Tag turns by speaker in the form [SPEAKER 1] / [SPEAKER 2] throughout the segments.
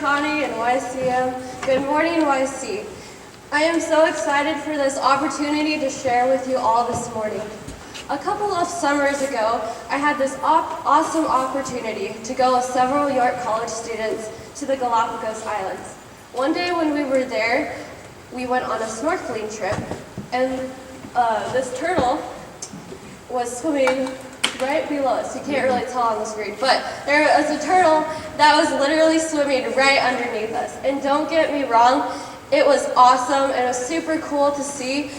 [SPEAKER 1] Connie and YCM. Good morning, YC. I am so excited for this opportunity to share with you all this morning. A couple of summers ago, I had this awesome opportunity to go with several York College students to the Galapagos Islands. One day when we were there, we went on a snorkeling trip, and this turtle was swimming right below us. You can't really tell on the screen, but there was a turtle that was literally swimming right underneath us. And don't get me wrong, it was awesome and it was super cool to see.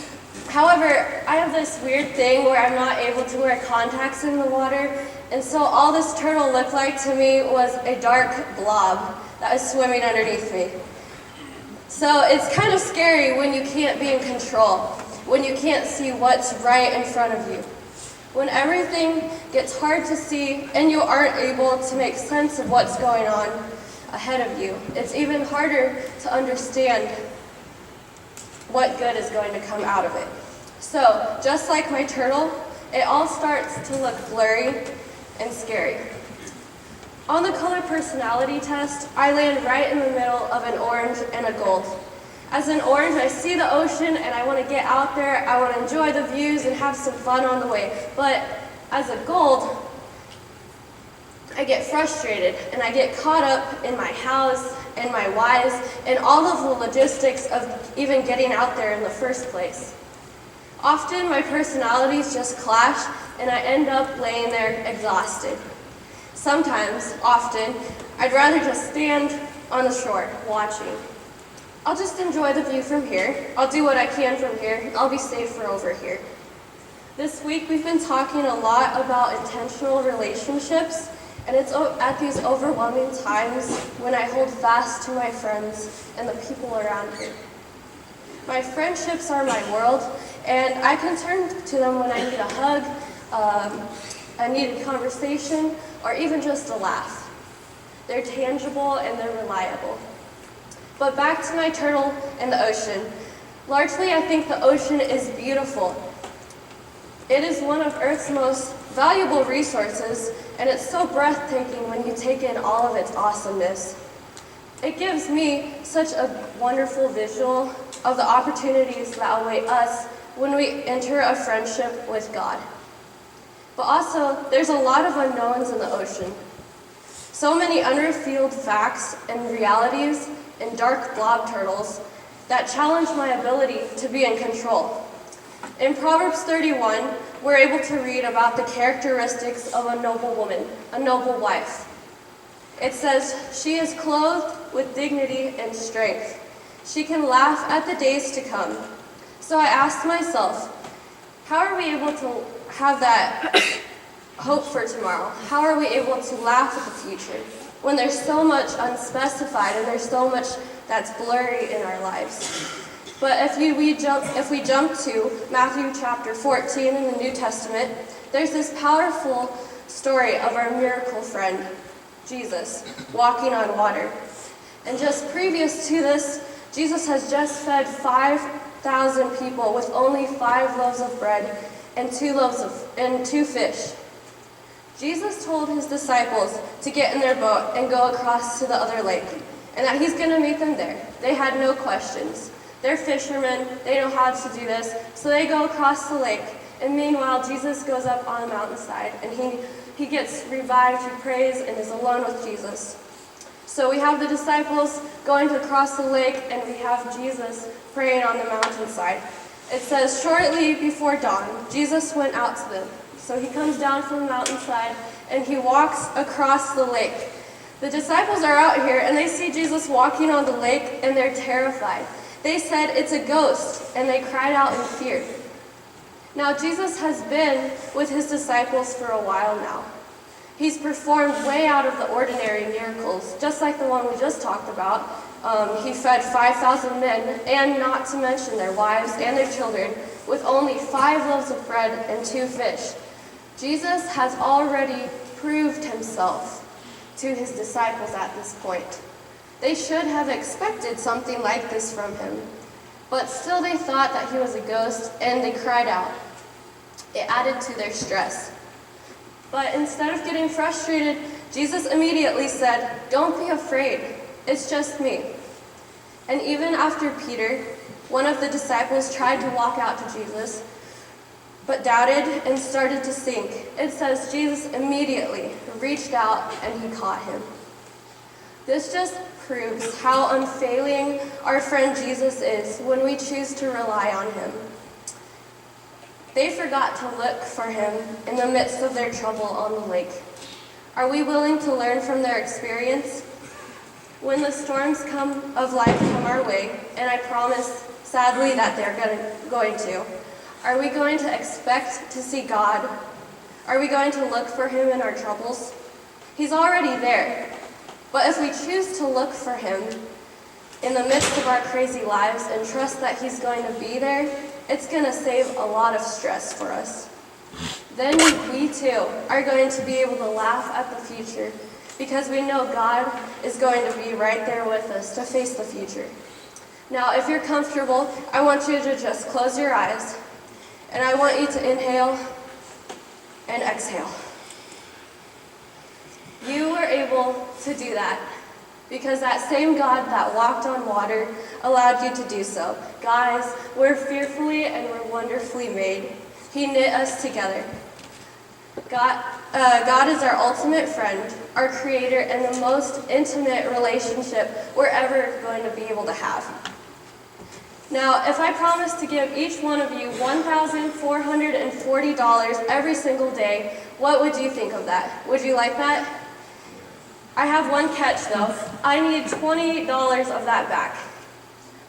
[SPEAKER 1] However, I have this weird thing where I'm not able to wear contacts in the water, and so all this turtle looked like to me was a dark blob that was swimming underneath me. So it's kind of scary when you can't be in control, when you can't see what's right in front of you. When everything gets hard to see and you aren't able to make sense of what's going on ahead of you, it's even harder to understand what good is going to come out of it. So, just like my turtle, it all starts to look blurry and scary. On the color personality test, I land right in the middle of an orange and a gold. As an orange, I see the ocean and I want to get out there, I want to enjoy the views and have some fun on the way. But as a gold, I get frustrated and I get caught up in my house and my whys and all of the logistics of even getting out there in the first place. Often my personalities just clash and I end up laying there exhausted. Sometimes, often, I'd rather just stand on the shore watching. I'll just enjoy the view from here. I'll do what I can from here. I'll be safer over here. This week we've been talking a lot about intentional relationships, and it's at these overwhelming times when I hold fast to my friends and the people around here. My friendships are my world, and I can turn to them when I need a hug, a needed conversation, or even just a laugh. They're tangible and they're reliable. But back to my turtle and the ocean. Largely, I think the ocean is beautiful. It is one of Earth's most valuable resources, and it's so breathtaking when you take in all of its awesomeness. It gives me such a wonderful visual of the opportunities that await us when we enter a friendship with God. But also, there's a lot of unknowns in the ocean. So many unrevealed facts and realities and dark blob turtles that challenge my ability to be in control. In Proverbs 31, we're able to read about the characteristics of a noble woman, a noble wife. It says, she is clothed with dignity and strength. She can laugh at the days to come. So I asked myself, how are we able to have that hope for tomorrow? How are we able to laugh at the future when there's so much unspecified and there's so much that's blurry in our lives? But if we jump to Matthew chapter 14 in the New Testament, there's this powerful story of our miracle friend, Jesus, walking on water. And just previous to this, Jesus has just fed 5,000 people with only 5 loaves of bread and 2 fish. Jesus told his disciples to get in their boat and go across to the other lake, and that he's going to meet them there. They had no questions. They're fishermen, they know how to do this, so they go across the lake, and meanwhile Jesus goes up on the mountainside, and he gets revived, he prays, and is alone with Jesus. So we have the disciples going to cross the lake, and we have Jesus praying on the mountainside. It says, shortly before dawn, Jesus went out to them. So he comes down from the mountainside, and he walks across the lake. The disciples are out here, and they see Jesus walking on the lake, and they're terrified. They said, it's a ghost, and they cried out in fear. Now, Jesus has been with his disciples for a while now. He's performed way out of the ordinary miracles, just like the one we just talked about. He fed 5,000 men, and not to mention their wives and their children, with only 5 loaves of bread and 2 fish. Jesus has already proved himself to his disciples at this point. They should have expected something like this from him, but still they thought that he was a ghost, and they cried out. It added to their stress. But instead of getting frustrated, Jesus immediately said, "Don't be afraid. It's just me. And even after Peter, one of the disciples, tried to walk out to Jesus, but doubted and started to sink, it says Jesus immediately reached out and he caught him. This just proves how unfailing our friend Jesus is when we choose to rely on him. They forgot to look for him in the midst of their trouble on the lake. Are we willing to learn from their experience? When the storms of life come our way, and I promise, sadly, that they're going to, are we going to expect to see God? Are we going to look for him in our troubles? He's already there. But if we choose to look for him in the midst of our crazy lives and trust that he's going to be there, it's going to save a lot of stress for us. Then we too are going to be able to laugh at the future because we know God is going to be right there with us to face the future. Now, if you're comfortable, I want you to just close your eyes, and I want you to inhale and exhale. You were able to do that because that same God that walked on water allowed you to do so. Guys, we're fearfully and we're wonderfully made. He knit us together. God is our ultimate friend, our creator, and the most intimate relationship we're ever going to be able to have. Now, if I promise to give each one of you $1,440 every single day, what would you think of that? Would you like that? I have one catch though. I need $20 of that back.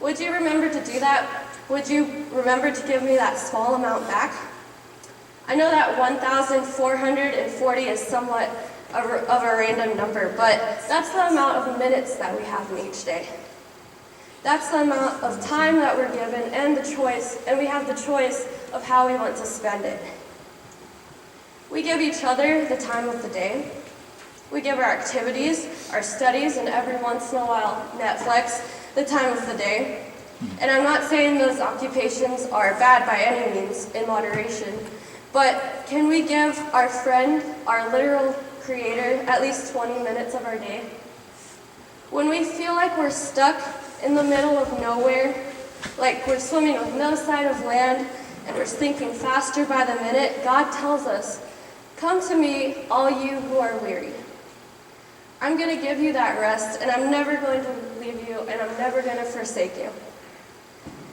[SPEAKER 1] Would you remember to do that? Would you remember to give me that small amount back? I know that 1,440 is somewhat of a random number, but that's the amount of minutes that we have in each day. That's the amount of time that we're given and we have the choice of how we want to spend it. We give each other the time of the day. We give our activities, our studies, and every once in a while, Netflix, the time of the day. And I'm not saying those occupations are bad by any means, in moderation, but can we give our friend, our literal creator, at least 20 minutes of our day? When we feel like we're stuck in the middle of nowhere, like we're swimming with no sight of land, and we're sinking faster by the minute, God tells us, "Come to me, all you who are weary. I'm going to give you that rest, and I'm never going to leave you, and I'm never going to forsake you."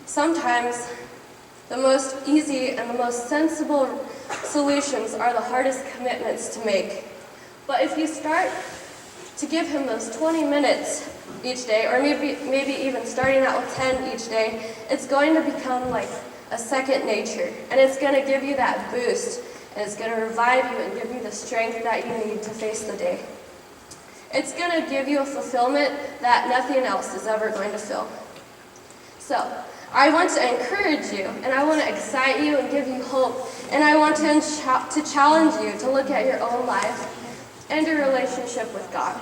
[SPEAKER 1] Sometimes, the most easy and the most sensible solutions are the hardest commitments to make. But if you start to give him those 20 minutes each day, or maybe even starting out with 10 each day, it's going to become like a second nature, and it's going to give you that boost, and it's going to revive you and give you the strength that you need to face the day. It's going to give you a fulfillment that nothing else is ever going to fill. So, I want to encourage you, and I want to excite you and give you hope, and I want to challenge you to look at your own life and your relationship with God.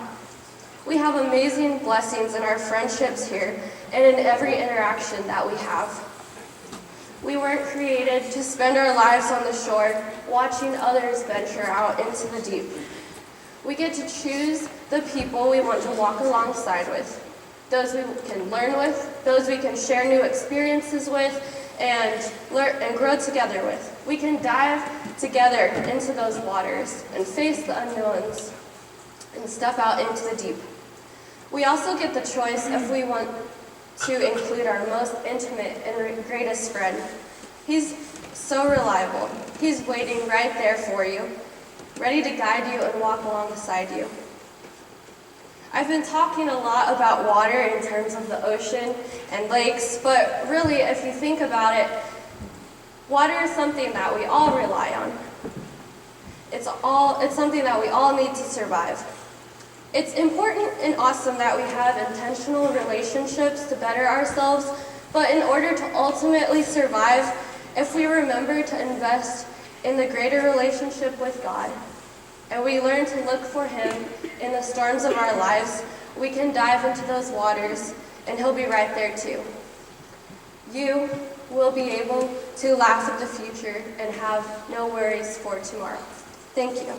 [SPEAKER 1] We have amazing blessings in our friendships here and in every interaction that we have. We weren't created to spend our lives on the shore watching others venture out into the deep. We get to choose the people we want to walk alongside with, those we can learn with, those we can share new experiences with, and learn and grow together with. We can dive together into those waters and face the unknowns and step out into the deep. We also get the choice if we want to include our most intimate and greatest friend. He's so reliable. He's waiting right there for you, ready to guide you and walk alongside you. I've been talking a lot about water in terms of the ocean and lakes, but really, if you think about it, water is something that we all rely on. It's something that we all need to survive. It's important and awesome that we have intentional relationships to better ourselves, but in order to ultimately survive, if we remember to invest in the greater relationship with God, and we learn to look for him in the storms of our lives, we can dive into those waters, and he'll be right there too. You will be able to laugh at the future and have no worries for tomorrow. Thank you.